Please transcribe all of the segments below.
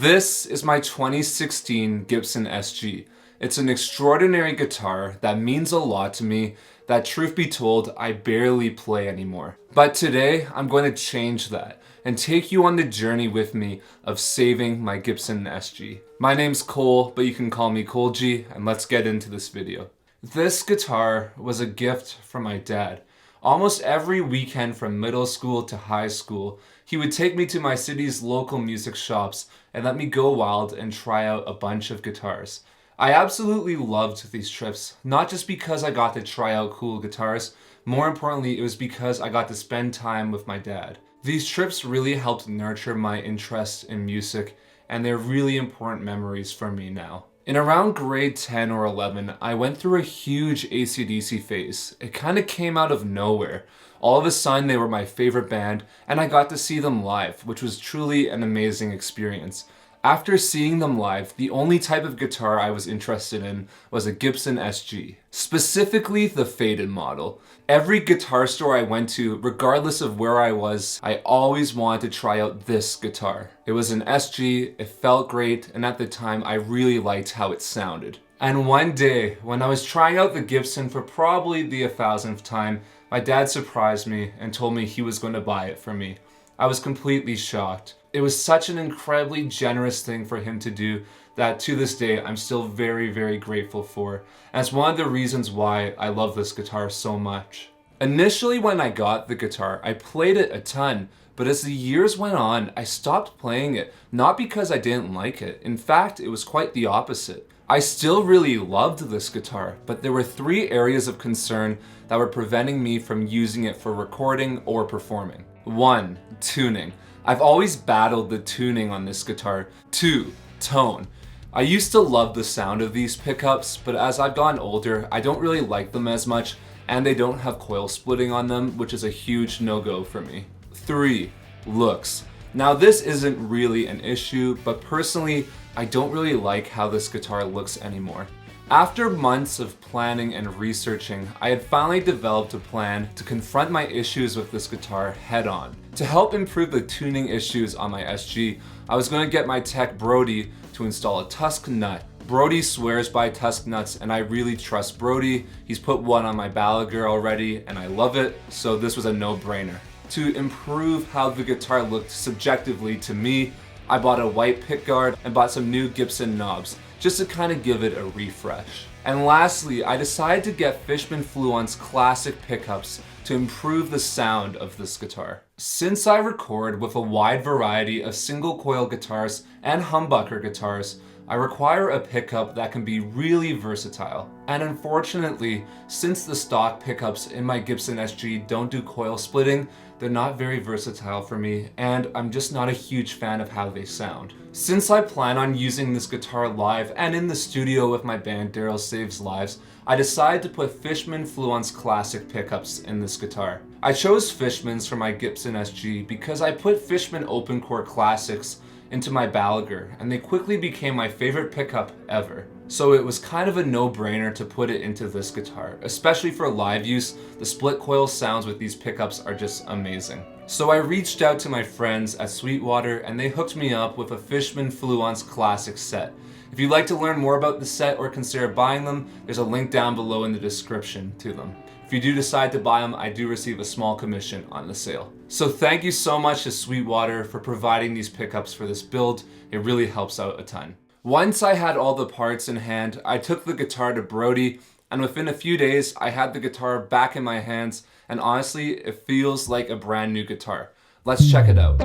This is my 2016 Gibson SG. It's an extraordinary guitar that means a lot to me that, truth be told, I barely play anymore. But today, I'm going to change that and take you on the journey with me of saving my Gibson SG. My name's Cole, but you can call me Cole G, and let's get into this video. This guitar was a gift from my dad. Almost every weekend from middle school to high school, he would take me to my city's local music shops and let me go wild and try out a bunch of guitars. I absolutely loved these trips, not just because I got to try out cool guitars, more importantly, it was because I got to spend time with my dad. These trips really helped nurture my interest in music, and they're really important memories for me now. In around grade 10 or 11, I went through a huge AC/DC phase. It kind of came out of nowhere. All of a sudden, they were my favorite band, and I got to see them live, which was truly an amazing experience. After seeing them live, the only type of guitar I was interested in was a Gibson SG, specifically the faded model. Every guitar store I went to, regardless of where I was, I always wanted to try out this guitar. It was an SG, it felt great, and at the time I really liked how it sounded. And one day, when I was trying out the Gibson for probably the 1,000th time, my dad surprised me and told me he was going to buy it for me. I was completely shocked. It was such an incredibly generous thing for him to do that to this day I'm still very, very grateful for. And it's one of the reasons why I love this guitar so much. Initially when I got the guitar, I played it a ton, but as the years went on, I stopped playing it, not because I didn't like it. In fact, it was quite the opposite. I still really loved this guitar, but there were 3 areas of concern that were preventing me from using it for recording or performing. 1. Tuning. I've always battled the tuning on this guitar. 2. Tone. I used to love the sound of these pickups, but as I've gotten older, I don't really like them as much, and they don't have coil splitting on them, which is a huge no-go for me. 3. Looks. Now this isn't really an issue, but personally, I don't really like how this guitar looks anymore. After months of planning and researching, I had finally developed a plan to confront my issues with this guitar head on. To help improve the tuning issues on my SG, I was going to get my tech Brody to install a Tusk nut. Brody swears by Tusk nuts, and I really trust Brody. He's put one on my Balaguer already, and I love it, so this was a no-brainer. To improve how the guitar looked subjectively to me, I bought a white pickguard and bought some new Gibson knobs, just to kind of give it a refresh. And lastly, I decided to get Fishman Fluance Classic pickups to improve the sound of this guitar. Since I record with a wide variety of single coil guitars and humbucker guitars, I require a pickup that can be really versatile. And unfortunately, since the stock pickups in my Gibson SG don't do coil splitting, they're not very versatile for me, and I'm just not a huge fan of how they sound. Since I plan on using this guitar live and in the studio with my band Daryl Saves Lives, I decided to put Fishman Fluance Classic pickups in this guitar. I chose Fishman's for my Gibson SG because I put Fishman Open Core Classics into my Balaguer, and they quickly became my favorite pickup ever. So it was kind of a no-brainer to put it into this guitar. Especially for live use, the split coil sounds with these pickups are just amazing. So I reached out to my friends at Sweetwater, and they hooked me up with a Fishman Fluance Classic set. If you'd like to learn more about the set or consider buying them, there's a link down below in the description to them. If you do decide to buy them, I do receive a small commission on the sale. So thank you so much to Sweetwater for providing these pickups for this build. It really helps out a ton. Once I had all the parts in hand, I took the guitar to Brody, and within a few days, I had the guitar back in my hands, and honestly, it feels like a brand new guitar. Let's check it out.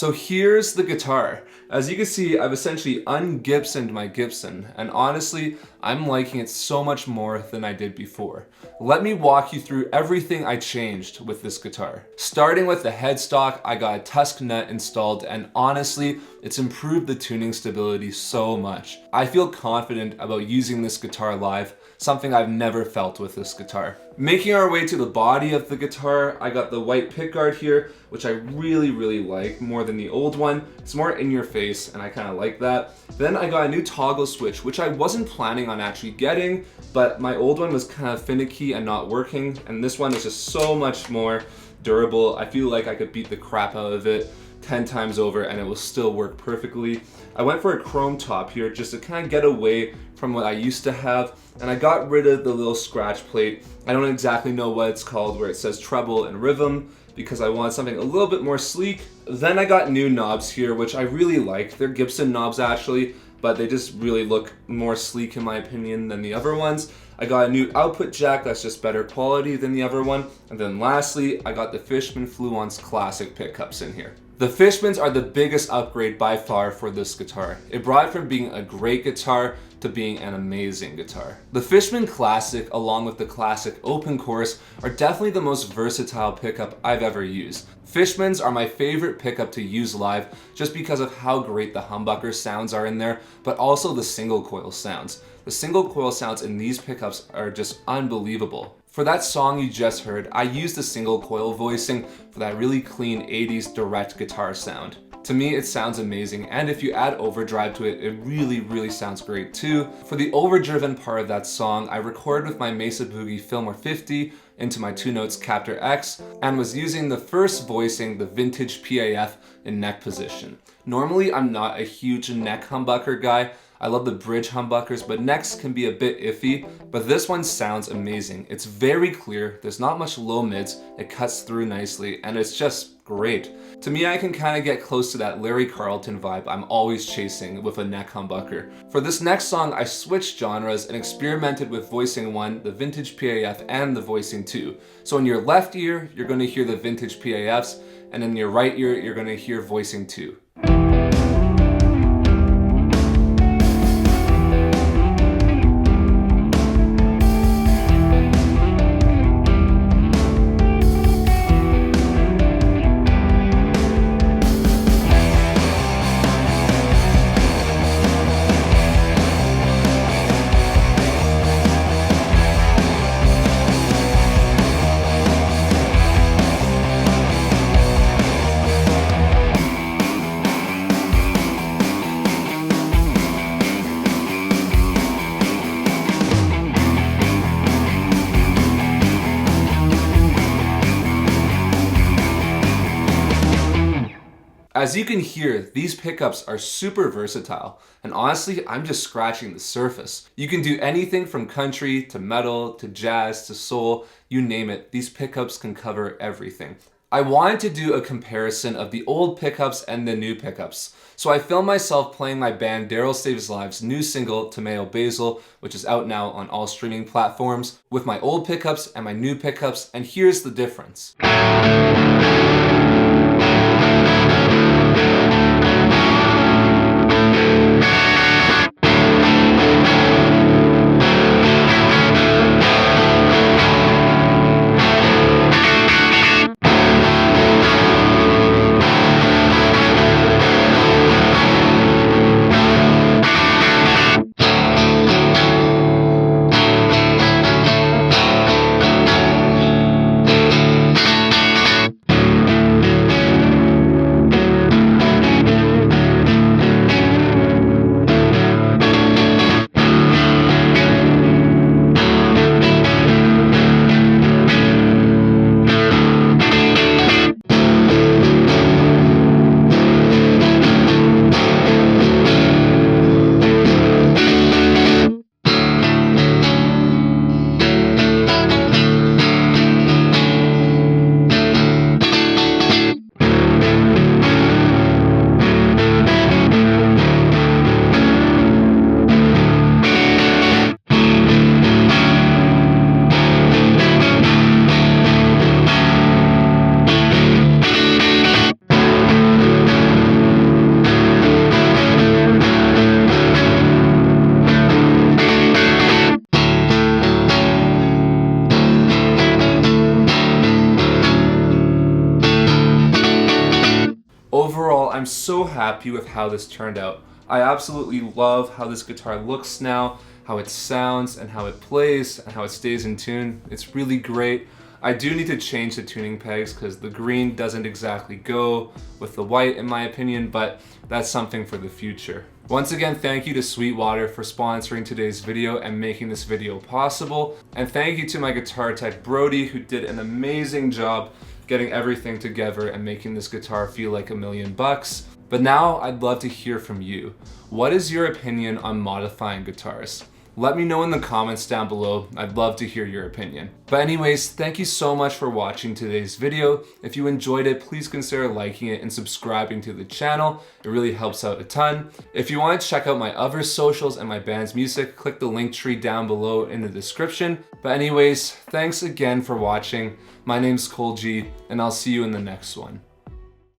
So here's the guitar. As you can see, I've essentially un-Gibsoned my Gibson, and honestly, I'm liking it so much more than I did before. Let me walk you through everything I changed with this guitar. Starting with the headstock, I got a Tusk nut installed, and honestly, it's improved the tuning stability so much. I feel confident about using this guitar live, something I've never felt with this guitar. Making our way to the body of the guitar, I got the white pickguard here, which I really like more than the old one. It's more in your face and I kind of like that. Then I got a new toggle switch, which I wasn't planning on actually getting, but my old one was kind of finicky and not working, and this one is just so much more durable. I feel like I could beat the crap out of it 10 times over and it will still work perfectly. I went for a chrome top here just to kind of get away from what I used to have, and I got rid of the little scratch plate. I don't exactly know what it's called where it says treble and rhythm, because I wanted something a little bit more sleek. Then I got new knobs here, which I really like. They're Gibson knobs actually, but they just really look more sleek in my opinion than the other ones. I got a new output jack that's just better quality than the other one. And then lastly, I got the Fishman Fluance Classic pickups in here. The Fishmans are the biggest upgrade by far for this guitar. It brought it from being a great guitar to being an amazing guitar. The Fishman Classic, along with the Classic Open Chorus, are definitely the most versatile pickup I've ever used. Fishmans are my favorite pickup to use live just because of how great the humbucker sounds are in there, but also the single coil sounds. The single coil sounds in these pickups are just unbelievable. For that song you just heard, I used the single coil voicing for that really clean 80s direct guitar sound. To me, it sounds amazing, and if you add overdrive to it, it really sounds great too. For the overdriven part of that song, I recorded with my Mesa Boogie Fillmore 50 into my 2-Notes Captor X and was using the first voicing, the vintage PAF, in neck position. Normally, I'm not a huge neck humbucker guy. I love the bridge humbuckers, but necks can be a bit iffy, but this one sounds amazing. It's very clear, there's not much low mids, it cuts through nicely, and it's just great. To me, I can kind of get close to that Larry Carlton vibe I'm always chasing with a neck humbucker. For this next song, I switched genres and experimented with voicing 1, the vintage PAF, and the voicing 2. So in your left ear, you're going to hear the vintage PAFs, and in your right ear, you're going to hear voicing 2. As you can hear, these pickups are super versatile, and honestly, I'm just scratching the surface. You can do anything from country to metal to jazz to soul, you name it, these pickups can cover everything. I wanted to do a comparison of the old pickups and the new pickups, so I filmed myself playing my band Daryl Saves Lives' new single, Tomato Basil, which is out now on all streaming platforms, with my old pickups and my new pickups, and here's the difference. I'm so happy with how this turned out. I absolutely love how this guitar looks now, how it sounds and how it plays and how it stays in tune. It's really great. I do need to change the tuning pegs because the green doesn't exactly go with the white in my opinion, but that's something for the future. Once again, thank you to Sweetwater for sponsoring today's video and making this video possible. And thank you to my guitar tech Brody, who did an amazing job getting everything together and making this guitar feel like $1,000,000. But now I'd love to hear from you. What is your opinion on modifying guitars? Let me know in the comments down below. I'd love to hear your opinion. But anyways, thank you so much for watching today's video. If you enjoyed it, please consider liking it and subscribing to the channel. It really helps out a ton. If you want to check out my other socials and my band's music, click the link tree down below in the description. But anyways, thanks again for watching. My name's Cole G, and I'll see you in the next one.